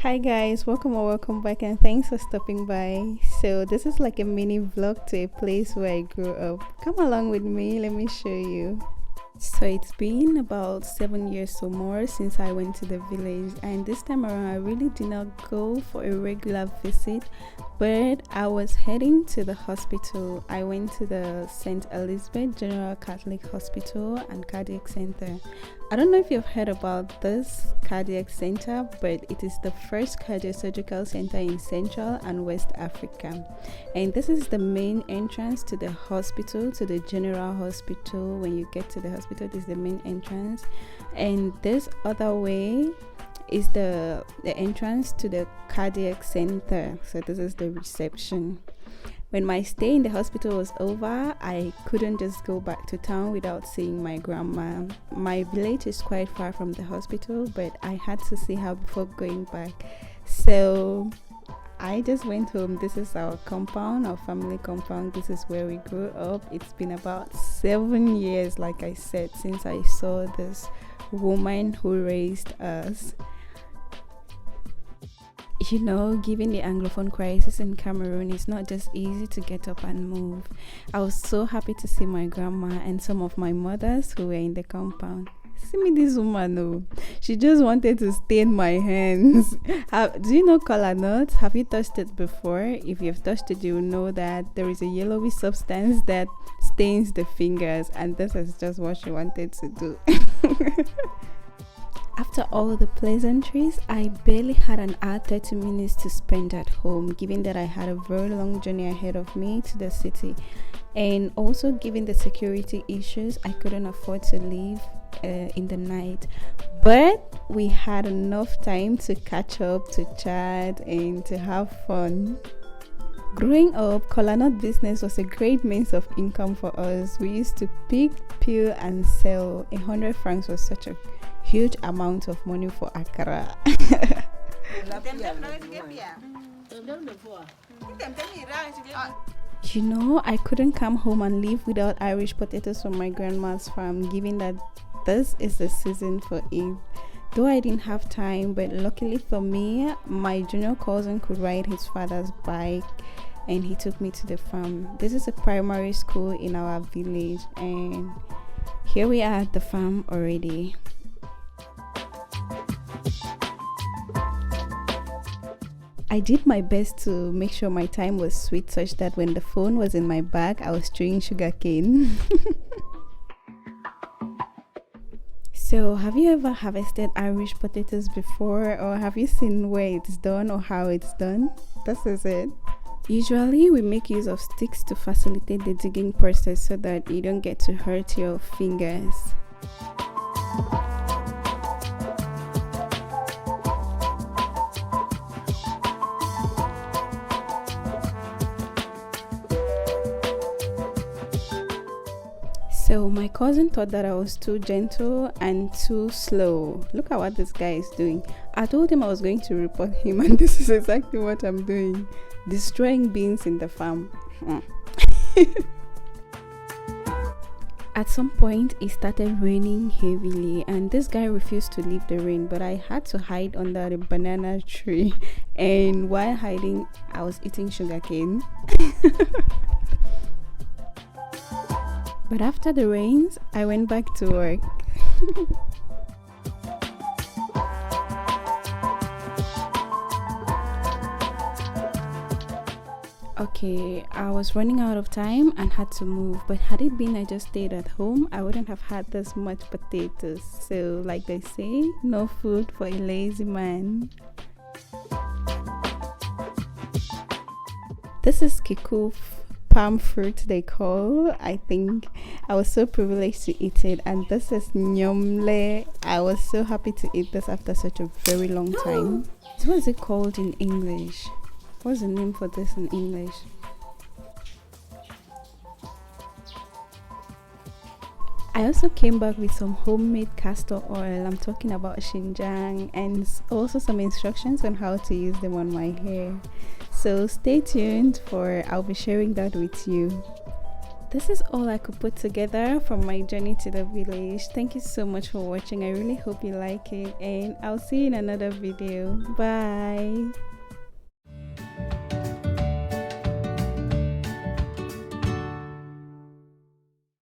Hi guys, welcome or welcome back, and thanks for stopping by. So this is like a mini vlog to a place where I grew up. Come along with me, let me show you. So it's been about 7 years or more since I went to the village, and this time around I really did not go for a regular visit, but I was heading to the hospital. I went to the St. Elizabeth General Catholic Hospital and Cardiac Center. I don't know if you've heard about this cardiac center, but it is the first cardiosurgical center in Central and West Africa. And this is the main entrance to the hospital, to the general hospital. When you get to the hospital, this is the main entrance. And this other way is the entrance to the cardiac center. So this is the reception. When my stay in the hospital was over, I couldn't just go back to town without seeing my grandma. My village is quite far from the hospital, but I had to see her before going back. So I just went home. This is our compound, our family compound. This is where we grew up. It's been about 7 years, like I said, since I saw this woman who raised us. You know, given the Anglophone crisis in Cameroon, it's not just easy to get up and move. I was so happy to see my grandma and some of my mothers who were in the compound. See me, this woman, oh, she just wanted to stain my hands. Do you know kola nut? Have you touched it before? If you've touched it, you will know that there is a yellowy substance that stains the fingers, and this is just what she wanted to do. After all the pleasantries, I barely had an hour 30 minutes to spend at home, given that I had a very long journey ahead of me to the city. And also given the security issues, I couldn't afford to leave in the night. But we had enough time to catch up, to chat, and to have fun. Growing up, kola nut business was a great means of income for us. We used to pick, peel, and sell. 100 francs was such a huge amount of money for akara. You know, I couldn't come home and leave without Irish potatoes from my grandma's farm, given that this is the season for it. Though I didn't have time, but luckily for me, my junior cousin could ride his father's bike and he took me to the farm. This is a primary school in our village, and here we are at the farm already. I did my best to make sure my time was sweet, such that when the phone was in my bag, I was chewing sugarcane. So, have you ever harvested Irish potatoes before, or have you seen where it's done or how it's done? This is it. Usually, we make use of sticks to facilitate the digging process so that you don't get to hurt your fingers. So my cousin thought that I was too gentle and too slow. Look at what this guy is doing. I told him I was going to report him, and this is exactly what I'm doing. Destroying beans in the farm. At some point, it started raining heavily, and this guy refused to leave the rain, but I had to hide under the banana tree. And while hiding, I was eating sugarcane. But after the rains, I went back to work. Okay, I was running out of time and had to move, but had it been I just stayed at home, I wouldn't have had this much potatoes. So like they say, no food for a lazy man. This is kiku palm fruit, they call. I think I was so privileged to eat it, and this is nyomle. I was so happy to eat this after such a very long time. So what is it called in English? What's the name for this in English? I also came back with some homemade castor oil. I'm talking about Xinjiang, and also some instructions on how to use them on my hair. So stay tuned, for I'll be sharing that with you. this is all I could put together from my journey to the village. Thank you so much for watching. I really hope you like it, and I'll see you in another video. Bye.